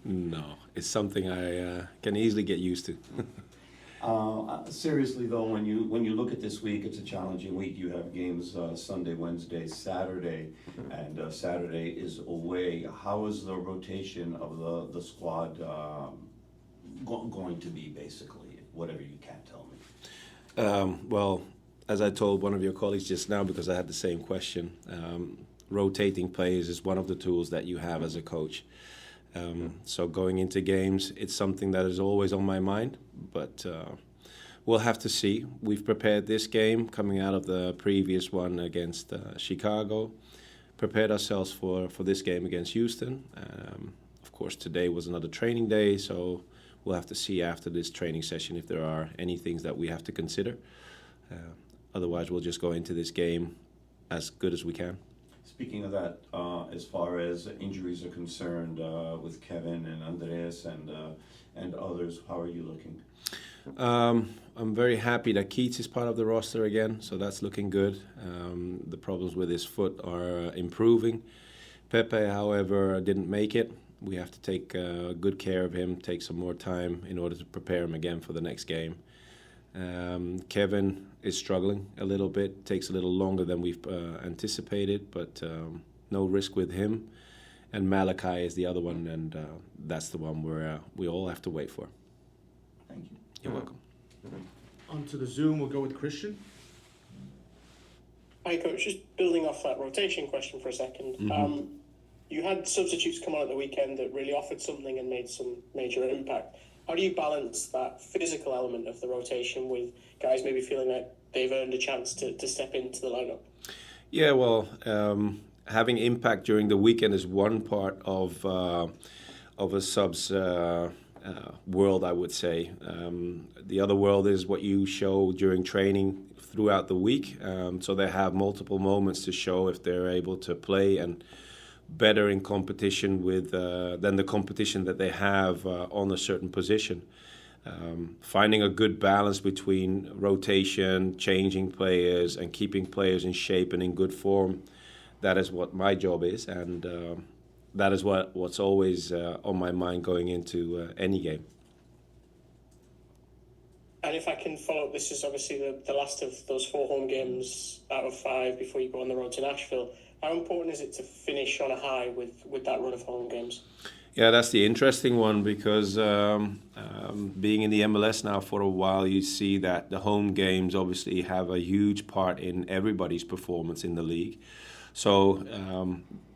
No, it's something I can easily get used to. Seriously though, when you look at this week, it's a challenging week. You have games Sunday, Wednesday, Saturday, and Saturday is away. How is the rotation of the squad going to be, basically? Whatever you can tell me. Well, as I told one of your colleagues just now, because I had the same question, rotating players is one of the tools that you have as a coach. So going into games, it's something that is always on my mind, but we'll have to see. We've prepared this game coming out of the previous one against Chicago, prepared ourselves for this game against Houston. Of course, today was another training day, so we'll have to see after this training session if there are any things that we have to consider. Otherwise, we'll just go into this game as good as we can. Speaking of that, as far as injuries are concerned, with Kevin and Andres and others, how are you looking? I'm very happy that Keats is part of the roster again, so that's looking good. The problems with his foot are improving. Pepe, however, didn't make it. We have to take good care of him, take some more time in order to prepare him again for the next game. Kevin is struggling a little bit, takes a little longer than we've anticipated, but no risk with him. And Malachi is the other one, and that's the one where we all have to wait for. Thank you. You're welcome. Onto the Zoom, we'll go with Christian. Hi, Coach. Just building off that rotation question for a second. Mm-hmm. You had substitutes come on at the weekend that really offered something and made some major impact. How do you balance that physical element of the rotation with guys maybe feeling like they've earned a chance to step into the lineup? Yeah, well, having impact during the weekend is one part of a sub's world, I would say. The other world is what you show during training throughout the week. So they have multiple moments to show if they're able to play and better in competition with than the competition that they have on a certain position. Finding a good balance between rotation, changing players, and keeping players in shape and in good form, that is what my job is, and that is what's always on my mind going into any game. And if I can follow up, this is obviously the last of those 4 home games out of 5 before you go on the road to Nashville. How important is it to finish on a high with that run of home games? Yeah, that's the interesting one because being in the MLS now for a while, you see that the home games obviously have a huge part in everybody's performance in the league. So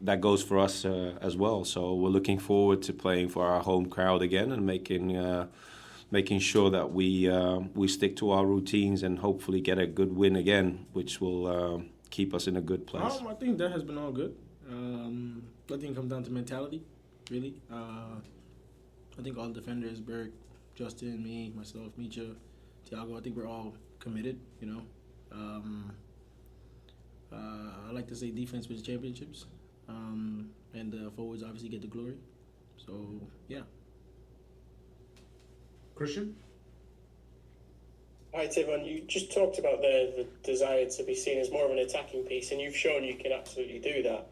that goes for us as well. So we're looking forward to playing for our home crowd again and making sure that we stick to our routines and hopefully get a good win again, which will keep us in a good place. I think that has been all good. I think it comes down to mentality, really. I think all defenders, Berg, Justin, me, myself, Micha, Thiago, I think we're all committed, you know. I like to say defense wins championships, and the forwards obviously get the glory. So, yeah. Christian? Hi, Tayvon. You just talked about the desire to be seen as more of an attacking piece, and you've shown you can absolutely do that.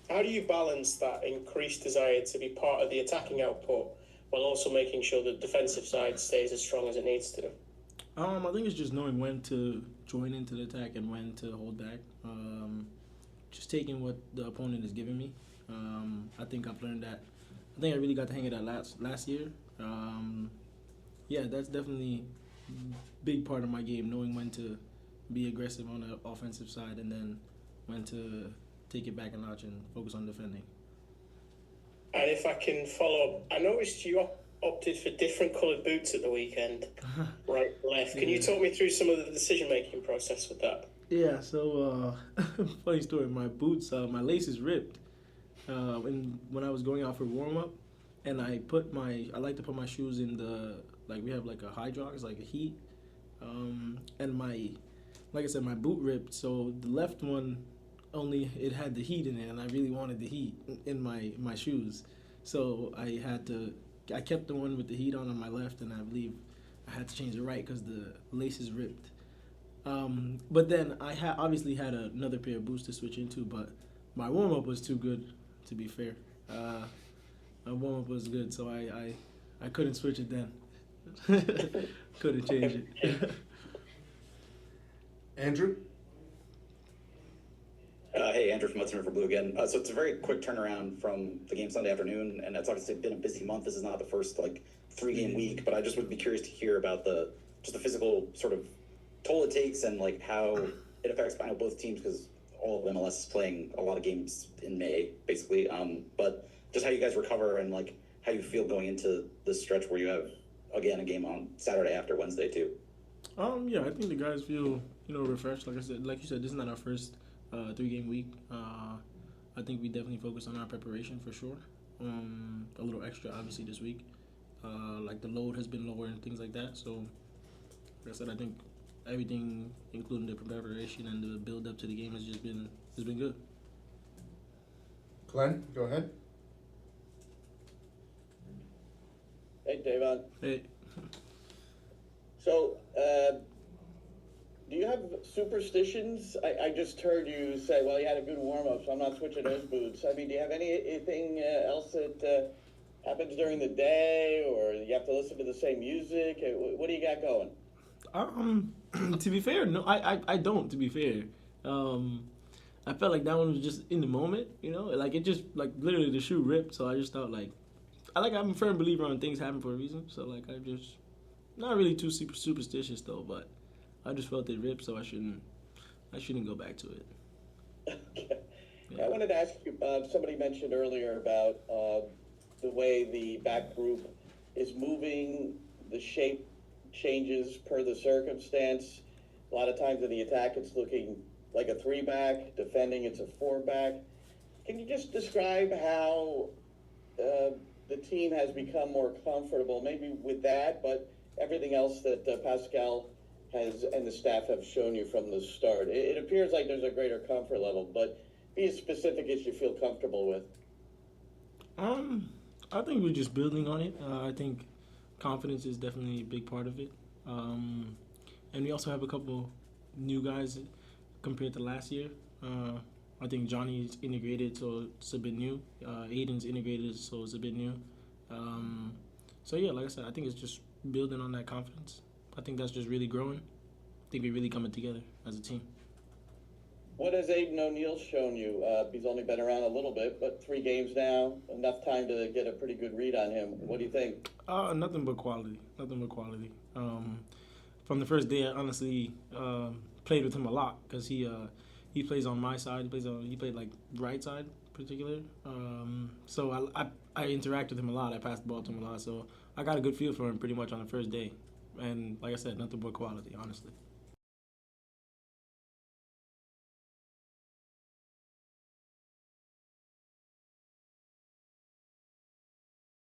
How do you balance that increased desire to be part of the attacking output while also making sure the defensive side stays as strong as it needs to? I think it's just knowing when to join into the attack and when to hold back. Just taking what the opponent is giving me. I think I've learned that. I think I really got the hang of that last year. Yeah, that's definitely a big part of my game, knowing when to be aggressive on the offensive side and then when to take it back a notch and focus on defending. And if I can follow up, I noticed you opted for different coloured boots at the weekend, right, left. Can you talk me through some of the decision-making process with that? Yeah, so funny story. My boots, my laces ripped when I was going out for warm-up, and I like to put my shoes in we have like a hydrox, like a heat, and like I said, my boot ripped, so the left one it had the heat in it, and I really wanted the heat in my shoes, so I kept the one with the heat on my left, and I believe I had to change it right because the laces ripped. But then I obviously had another pair of boots to switch into, but my warm-up was too good, to be fair. My warm up was good, so I couldn't switch it then. Couldn't change it. Andrew? Hey, Andrew from Hudson River Blue again. So it's a very quick turnaround from the game Sunday afternoon, and it's obviously been a busy month. This is not the first 3-game week, but I just would be curious to hear about the physical sort of toll it takes and how it affects. I know both teams because all of MLS is playing a lot of games in May, basically. But just how you guys recover and how you feel going into this stretch where you have again a game on Saturday after Wednesday too. Yeah, I think the guys feel refreshed. Like you said, this is not our first 3-game week. I think we definitely focus on our preparation for sure. A little extra, obviously, this week. The load has been lower and things like that. So, like I said, I think everything, including the preparation and the build up to the game, has been good. Glenn, go ahead. Hey, Tayvon. Hey. So, do you have superstitions? I just heard you say, well, you had a good warm-up, so I'm not switching those boots. I mean, do you have anything else that happens during the day, or you have to listen to the same music? What do you got going? To be fair, no, I don't, to be fair. I felt like that one was just in the moment, it just, literally the shoe ripped, so I just thought, I'm a firm believer on things happen for a reason, so, I just, not really too super superstitious, though, but I just felt it ripped, so I shouldn't go back to it. Okay. Yeah. I wanted to ask you, somebody mentioned earlier about the way the back group is moving, the shape changes per the circumstance. A lot of times in the attack, it's looking like a 3-back. Defending, it's a 4-back. Can you just describe how the team has become more comfortable, maybe with that, but everything else that Pascal has and the staff have shown you from the start? It appears like there's a greater comfort level, but be as specific as you feel comfortable with. I think we're just building on it. I think confidence is definitely a big part of it. And we also have a couple new guys compared to last year. I think Johnny's integrated, so it's a bit new. Aiden's integrated, so it's a bit new. So yeah, like I said, I think it's just building on that confidence. I think that's just really growing. I think we're really coming together as a team. What has Aiden O'Neill shown you? He's only been around a little bit, but 3 games now, enough time to get a pretty good read on him. What do you think? Nothing but quality. Nothing but quality. From the first day, I honestly played with him a lot because he plays on my side. He played right side in particular. So I interact with him a lot. I pass the ball to him a lot. So I got a good feel for him pretty much on the first day. And like I said, nothing but quality, honestly.